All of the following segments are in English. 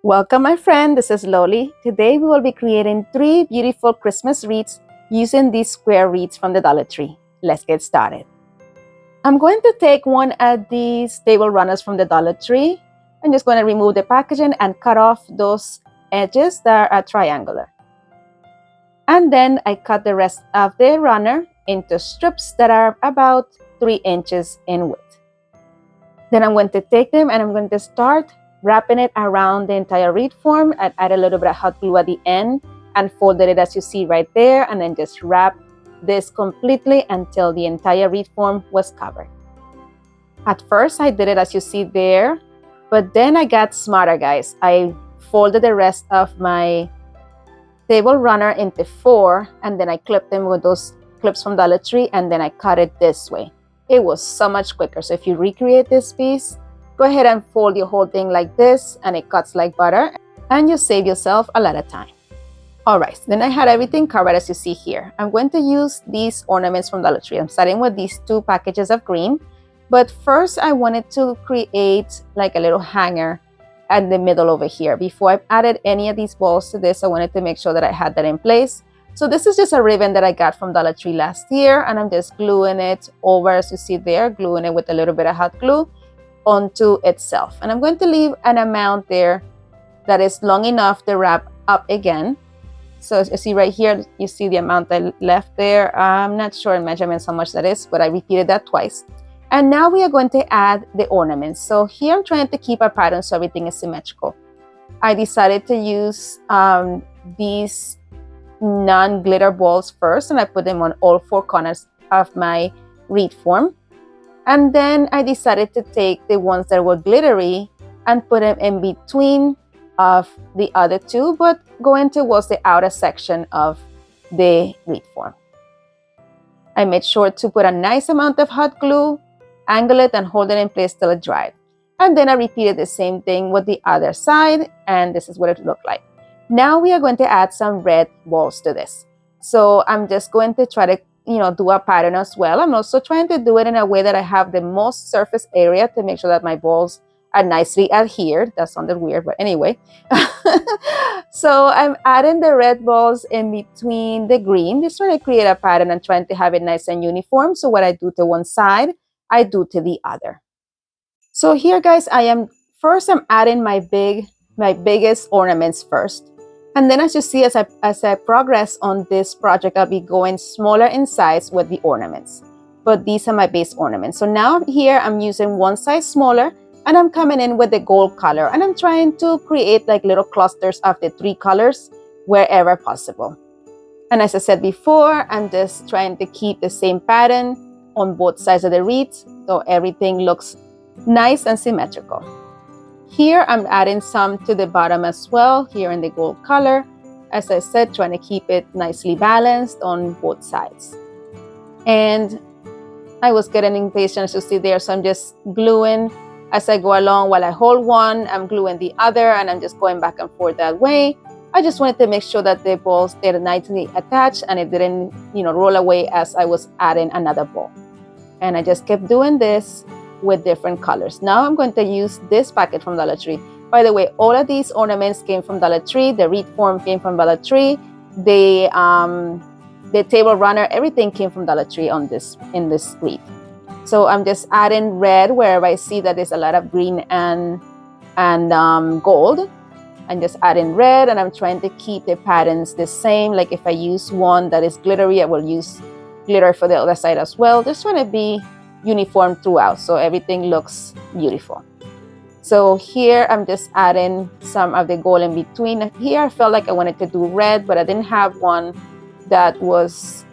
Welcome, my friend. This is Loli. Today we will be creating 3 beautiful Christmas wreaths using these square wreaths from the Dollar Tree. Let's get started. I'm going to take one of these table runners from the Dollar Tree. I'm just going to remove the packaging and cut off those edges that are triangular. And then I cut the rest of the runner into strips that are about 3 inches in width. Then I'm going to take them and I'm going to start wrapping it around the entire wreath form. I add a little bit of hot glue at the end and folded it as you see right there, and then just wrap this completely until the entire wreath form was covered. At first I did it as you see there, but then I got smarter, guys. I folded the rest of my table runner into 4, and then I clipped them with those clips from Dollar Tree, and then I cut it this way. It was so much quicker. So if you recreate this piece, go ahead and fold your whole thing like this, and it cuts like butter, and you save yourself a lot of time. All right, then I had everything covered as you see here. I'm going to use these ornaments from Dollar Tree. I'm starting with these 2 packages of green, but first I wanted to create like a little hanger at the middle over here. Before I added any of these balls to this, I wanted to make sure that I had that in place. So this is just a ribbon that I got from Dollar Tree last year, and I'm just gluing it over, as you see there, gluing it with a little bit of hot glue onto itself. And I'm going to leave an amount there that is long enough to wrap up again. So as you see right here, you see the amount I left there. I'm not sure in measurements how much that is, but I repeated that twice. And now we are going to add the ornaments. So here I'm trying to keep a pattern so everything is symmetrical. I decided to use these non-glitter balls first, and I put them on all 4 corners of my wreath form. And then I decided to take the ones that were glittery and put them in between of the other 2, but going towards the outer section of the wreath form. I made sure to put a nice amount of hot glue, angle it, and hold it in place till it dried. And then I repeated the same thing with the other side, and this is what it looked like. Now we are going to add some red balls to this. So I'm just going to try to do a pattern as well. I'm also trying to do it in a way that I have the most surface area to make sure that my balls are nicely adhered. That sounded weird, but anyway. So I'm adding the red balls in between the green, just trying to create a pattern and trying to have it nice and uniform. So what I do to one side, I do to the other. So here, guys, I'm adding my biggest ornaments first. And then as you see, as I progress on this project, I'll be going smaller in size with the ornaments. But these are my base ornaments. So now here I'm using one size smaller, and I'm coming in with the gold color. And I'm trying to create like little clusters of the 3 colors wherever possible. And as I said before, I'm just trying to keep the same pattern on both sides of the wreath, so everything looks nice and symmetrical. Here I'm adding some to the bottom as well, here in the gold color. As I said, trying to keep it nicely balanced on both sides. And I was getting impatient, as you see there, so I'm just gluing as I go along. While I hold one, I'm gluing the other, and I'm just going back and forth that way. I just wanted to make sure that the balls stayed nicely attached and it didn't, roll away as I was adding another ball. And I just kept doing this with different colors. Now I'm going to use this packet from Dollar Tree. By the way, all of these ornaments came from Dollar Tree. The wreath form came from Dollar Tree. The table runner, everything came from Dollar Tree in this wreath. So I'm just adding red wherever I see that there's a lot of green and gold. I'm just adding red, and I'm trying to keep the patterns the same. Like if I use one that is glittery, I will use glitter for the other side as well. Just trying to be uniform throughout so everything looks beautiful. So here I'm just adding some of the gold in between. Here I felt like I wanted to do red, but I didn't have one that was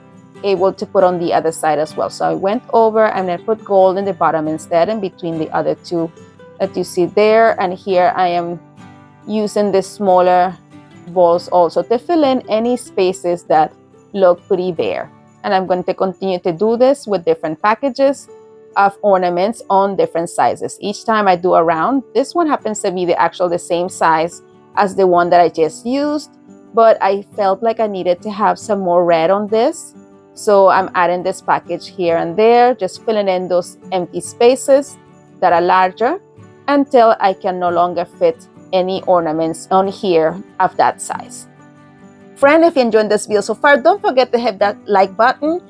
able to put on the other side as well. So I went over and I put gold in the bottom instead, in between the other 2 that you see there. And here I am using the smaller balls also to fill in any spaces that look pretty bare. And I'm going to continue to do this with different packages of ornaments on different sizes. Each time I do a round, this one happens to be the same size as the one that I just used, but I felt like I needed to have some more red on this. So I'm adding this package here and there, just filling in those empty spaces that are larger until I can no longer fit any ornaments on here of that size. Friend, if you enjoyed this video so far, don't forget to hit that like button.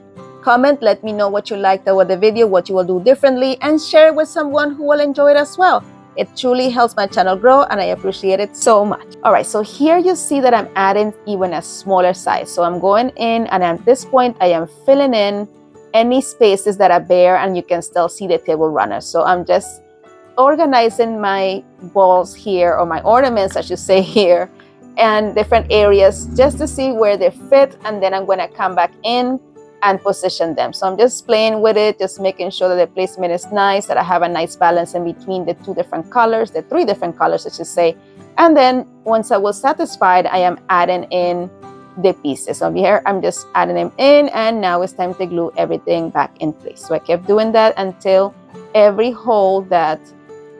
Comment, let me know what you liked about the video, what you will do differently, and share it with someone who will enjoy it as well. It truly helps my channel grow, and I appreciate it so much. All right, so here you see that I'm adding even a smaller size. So I'm going in, and at this point, I am filling in any spaces that are bare, and you can still see the table runner. So I'm just organizing my balls here, or my ornaments, I should say here, and different areas just to see where they fit, and then I'm going to come back in and position them. So I'm just playing with it, just making sure that the placement is nice, that I have a nice balance in between the three different colors, I should say. And then once I was satisfied, I am adding in the pieces. So here I'm just adding them in, and now it's time to glue everything back in place. So I kept doing that until every hole that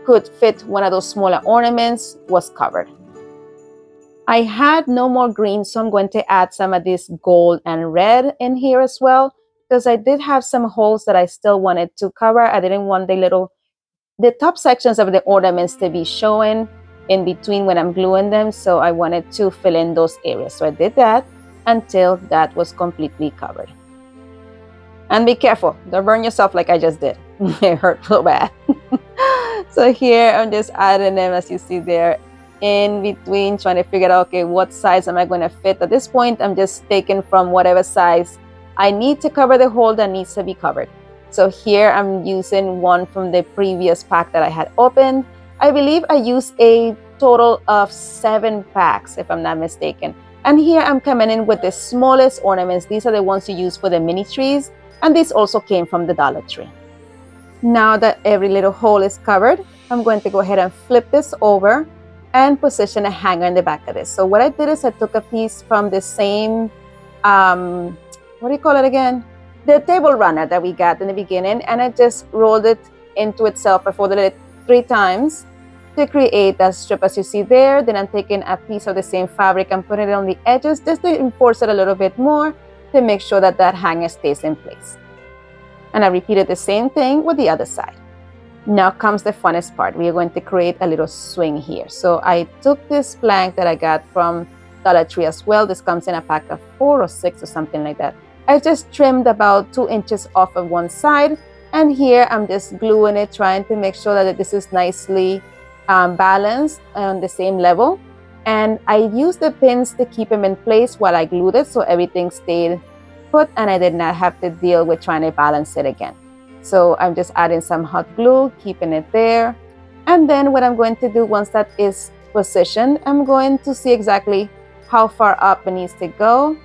could fit one of those smaller ornaments was covered. I had no more green, so I'm going to add some of this gold and red in here as well, because I did have some holes that I still wanted to cover. I didn't want the top sections of the ornaments to be showing in between when I'm gluing them, so I wanted to fill in those areas. So I did that until that was completely covered. And be careful, don't burn yourself like I just did. It hurt so bad. So here I'm just adding them, as you see there, in between, trying to figure out, okay, what size am I going to fit? At this point, I'm just taking from whatever size I need to cover the hole that needs to be covered. So here I'm using one from the previous pack that I had opened. I believe I used a total of 7 packs, if I'm not mistaken. And here I'm coming in with the smallest ornaments. These are the ones you use for the mini trees, and these also came from the Dollar Tree. Now that every little hole is covered, I'm going to go ahead and flip this over and position a hanger in the back of this. So what I did is I took a piece from the same, what do you call it again? The table runner that we got in the beginning, and I just rolled it into itself. I folded it 3 times to create that strip as you see there. Then I'm taking a piece of the same fabric and putting it on the edges just to reinforce it a little bit more to make sure that that hanger stays in place. And I repeated the same thing with the other side. Now comes the funnest part. We are going to create a little swing here. So I took this plank that I got from Dollar Tree as well. This comes in a pack of 4 or 6 or something like that. I just trimmed about 2 inches off of one side. And here I'm just gluing it, trying to make sure that this is nicely balanced on the same level. And I used the pins to keep them in place while I glued it, so everything stayed put and I did not have to deal with trying to balance it again. So I'm just adding some hot glue, keeping it there. And then what I'm going to do once that is positioned, I'm going to see exactly how far up it needs to go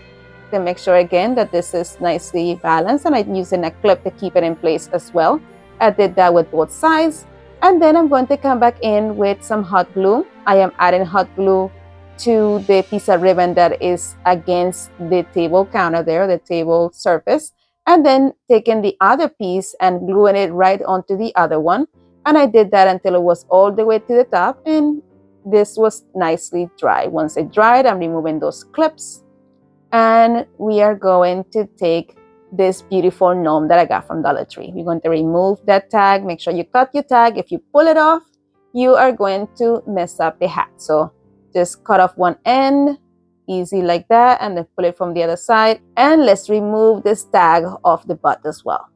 to make sure again that this is nicely balanced. And I'm using a clip to keep it in place as well. I did that with both sides. And then I'm going to come back in with some hot glue. I am adding hot glue to the piece of ribbon that is against the table counter there, the table surface. And then taking the other piece and gluing it right onto the other one. And I did that until it was all the way to the top, and this was nicely dry. Once it dried, I'm removing those clips, and we are going to take this beautiful gnome that I got from Dollar Tree. We're going to remove that tag. Make sure you cut your tag. If you pull it off, you are going to mess up the hat. So just cut off one end, easy like that, and then pull it from the other side. And let's remove this tag off the butt as well.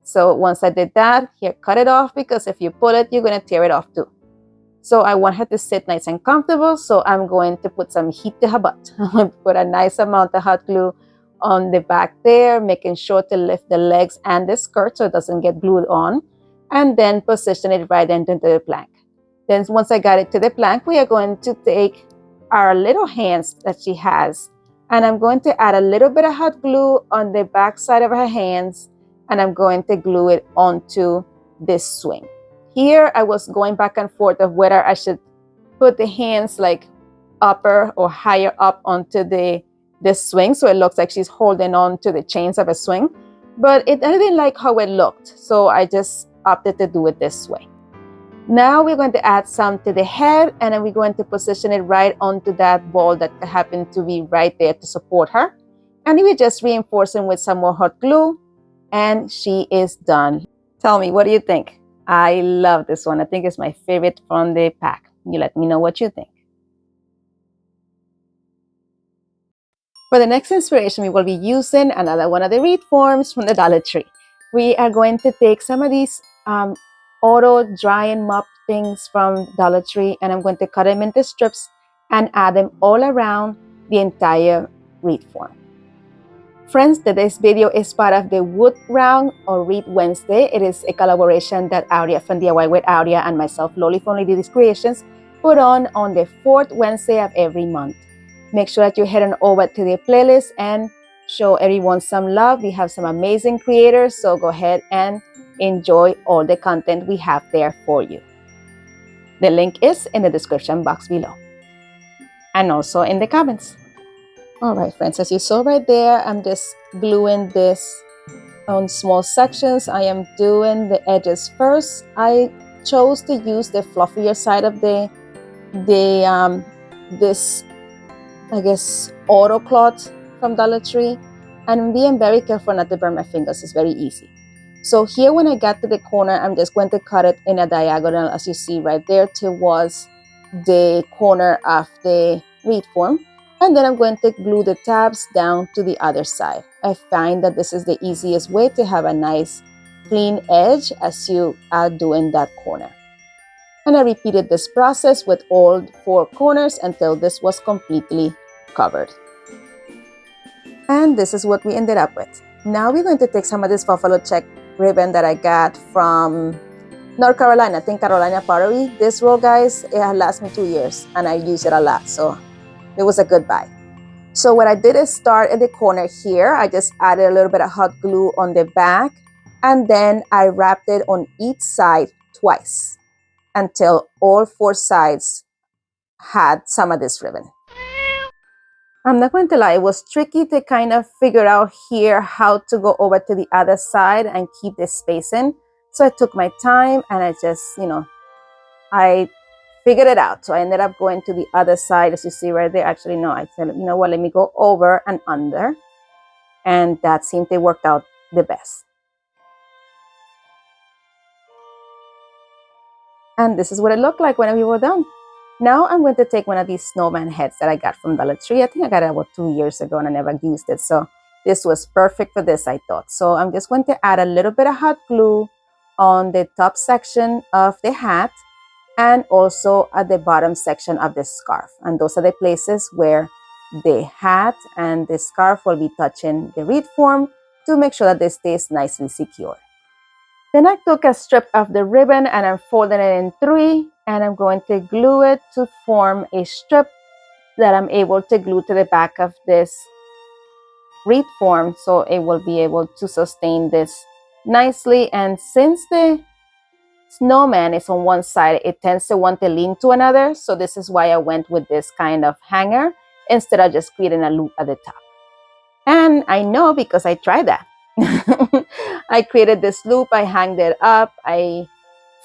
So once I did that, here, cut it off, because if you pull it, you're going to tear it off too. So I want her to sit nice and comfortable, so I'm going to put some heat to her butt. I'm going to put a nice amount of hot glue on the back there, making sure to lift the legs and the skirt so it doesn't get glued on, and then position it right into the plank. Then once I got it to the plank, we are going to take our little hands that she has, and I'm going to add a little bit of hot glue on the back side of her hands, and I'm going to glue it onto this swing. Here I was going back and forth of whether I should put the hands like upper or higher up onto the swing, so it looks like she's holding on to the chains of a swing, but I didn't like how it looked, so I just opted to do it this way. Now we're going to add some to the head, and then we're going to position it right onto that ball that happened to be right there to support her. And we just reinforcing with some more hot glue, and she is done. Tell me, what do you think? I love this one. I think it's my favorite from the pack. You let me know what you think. For the next inspiration, we will be using another one of the wreath forms from the Dollar Tree. We are going to take some of these auto dry and mop things from Dollar Tree, and I'm going to cut them into strips and add them all around the entire wreath form. Friends, today's video is part of the Wood Round or Wreath Wednesday. It is a collaboration that Aurea from DIY with Aurea and myself, Loli from Lady Creations, put on the 4th Wednesday of every month. Make sure that you head on over to the playlist and show everyone some love. We have some amazing creators, so go ahead and enjoy all the content we have there for you. The link is in the description box below and also in the comments. All right, friends, as you saw right there, I'm just gluing this on small sections. I am doing the edges first. I chose to use the fluffier side of this, I guess, auto cloth from Dollar Tree, and I'm being very careful not to burn my fingers. It's very easy. So here, when I got to the corner, I'm just going to cut it in a diagonal, as you see right there, towards the corner of the wreath form. And then I'm going to glue the tabs down to the other side. I find that this is the easiest way to have a nice clean edge as you are doing that corner. And I repeated this process with all 4 corners until this was completely covered. And this is what we ended up with. Now we're going to take some of this buffalo check ribbon that I got from North Carolina, I think Carolina Pottery. This roll, guys, it has lasted me 2 years and I use it a lot, so it was a good buy. So what I did is start at the corner here. I just added a little bit of hot glue on the back, and then I wrapped it on each side twice until all 4 sides had some of this ribbon. I'm not going to lie, it was tricky to kind of figure out here how to go over to the other side and keep this spacing. So I took my time and I just, I figured it out. So I ended up going to the other side, as you see right there. Actually, no, I said, you know what, let me go over and under. And that seemed to work out the best. And this is what it looked like when we were done. Now I'm going to take one of these snowman heads that I got from Dollar Tree. I think I got it about 2 years ago and I never used it. So this was perfect for this, I thought. So I'm just going to add a little bit of hot glue on the top section of the hat and also at the bottom section of the scarf. And those are the places where the hat and the scarf will be touching the wreath form to make sure that they stays nicely secure. Then I took a strip of the ribbon and I'm folding it in 3, and I'm going to glue it to form a strip that I'm able to glue to the back of this wreath form, so it will be able to sustain this nicely. And since the snowman is on one side, it tends to want to lean to another, so this is why I went with this kind of hanger instead of just creating a loop at the top. And I know because I tried that. I created this loop, I hanged it up, I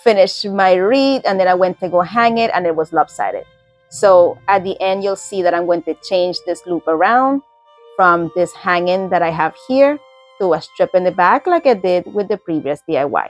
finished my wreath, and then I went to go hang it and it was lopsided. So at the end, you'll see that I'm going to change this loop around from this hanging that I have here to a strip in the back like I did with the previous DIY.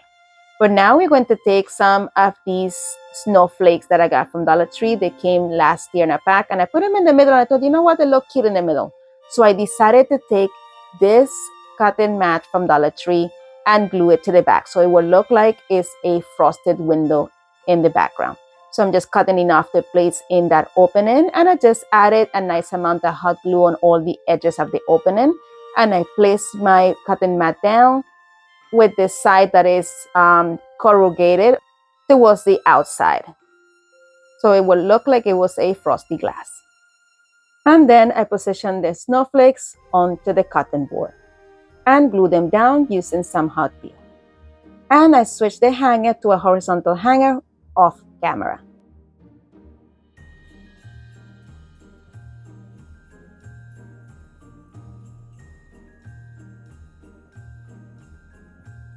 But now we're going to take some of these snowflakes that I got from Dollar Tree. They came last year in a pack and I put them in the middle, and I thought, you know what, they look cute in the middle. So I decided to take this cotton mat from Dollar Tree and glue it to the back. So it will look like it's a frosted window in the background. So I'm just cutting enough the plates in that opening, and I just added a nice amount of hot glue on all the edges of the opening. And I placed my cotton mat down with this side that is corrugated towards the outside. So it will look like it was a frosty glass. And then I position the snowflakes onto the cotton board and glue them down using some hot glue. And I switch the hanger to a horizontal hanger off camera.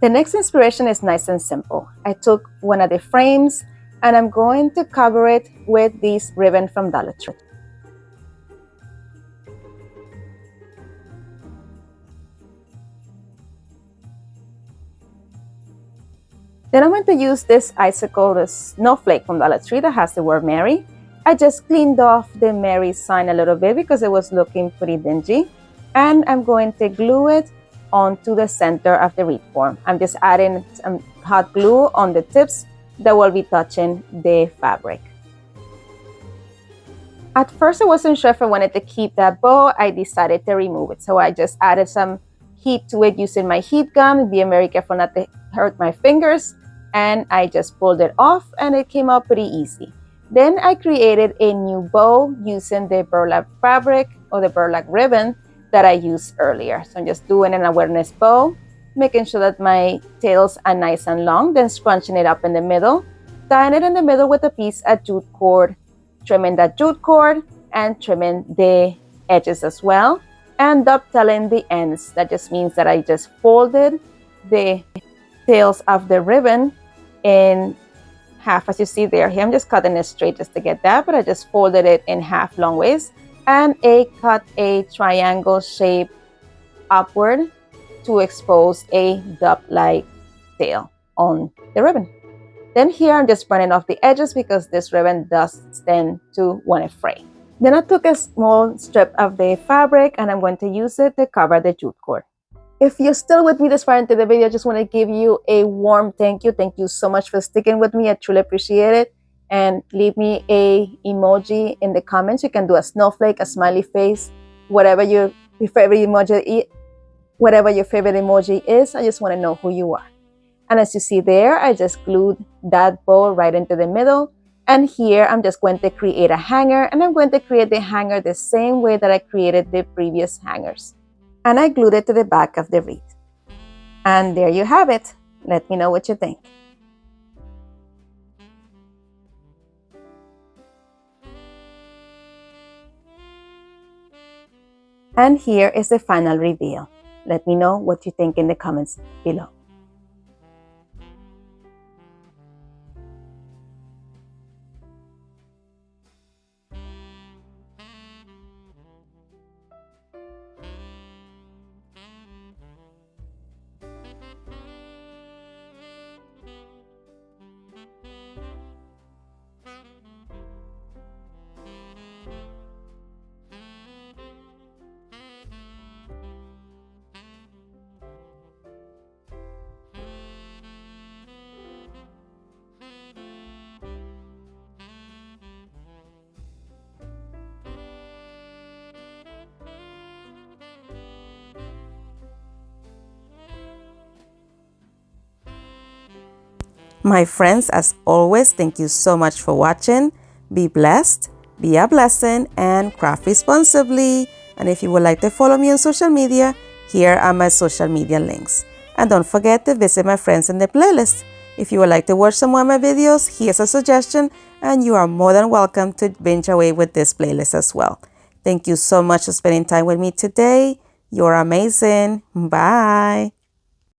The next inspiration is nice and simple. I took one of the frames and I'm going to cover it with this ribbon from Dollar Tree. Then I'm going to use this icicle, the snowflake from Dollar Tree that has the word Mary. I just cleaned off the Mary sign a little bit because it was looking pretty dingy. And I'm going to glue it onto the center of the wreath form. I'm just adding some hot glue on the tips that will be touching the fabric. At first, I wasn't sure if I wanted to keep that bow. I decided to remove it. So I just added some heat to it using my heat gun, being very careful not to hurt my fingers. And I just pulled it off and it came out pretty easy. Then I created a new bow using the burlap fabric or the burlap ribbon that I used earlier. So I'm just doing an awareness bow, making sure that my tails are nice and long, then scrunching it up in the middle, tying it in the middle with a piece of jute cord, trimming that jute cord and trimming the edges as well, and dovetailing the ends. That just means that I just folded the tails of the ribbon in half, as you see there. Here I'm just cutting it straight just to get that, but I just folded it in half long ways and cut a triangle shape upward to expose a dove-like tail on the ribbon. Then here I'm just running off the edges because this ribbon does tend to want to fray. Then I took a small strip of the fabric and I'm going to use it to cover the jute cord. If you're still with me this far into the video, I just want to give you a warm thank you. Thank you so much for sticking with me. I truly appreciate it. And leave me a emoji in the comments. You can do a snowflake, a smiley face, whatever your favorite emoji is. I just want to know who you are. And as you see there, I just glued that bow right into the middle. And here I'm just going to create a hanger, and I'm going to create the hanger the same way that I created the previous hangers. And I glued it to the back of the wreath. And there you have it. Let me know what you think. And here is the final reveal. Let me know what you think in the comments below. My friends, as always, thank you so much for watching. Be blessed, be a blessing, and craft responsibly. And if you would like to follow me on social media, here are my social media links. And don't forget to visit my friends in the playlist. If you would like to watch some more of my videos, here's a suggestion, and you are more than welcome to binge away with this playlist as well. Thank you so much for spending time with me today. You're amazing. Bye.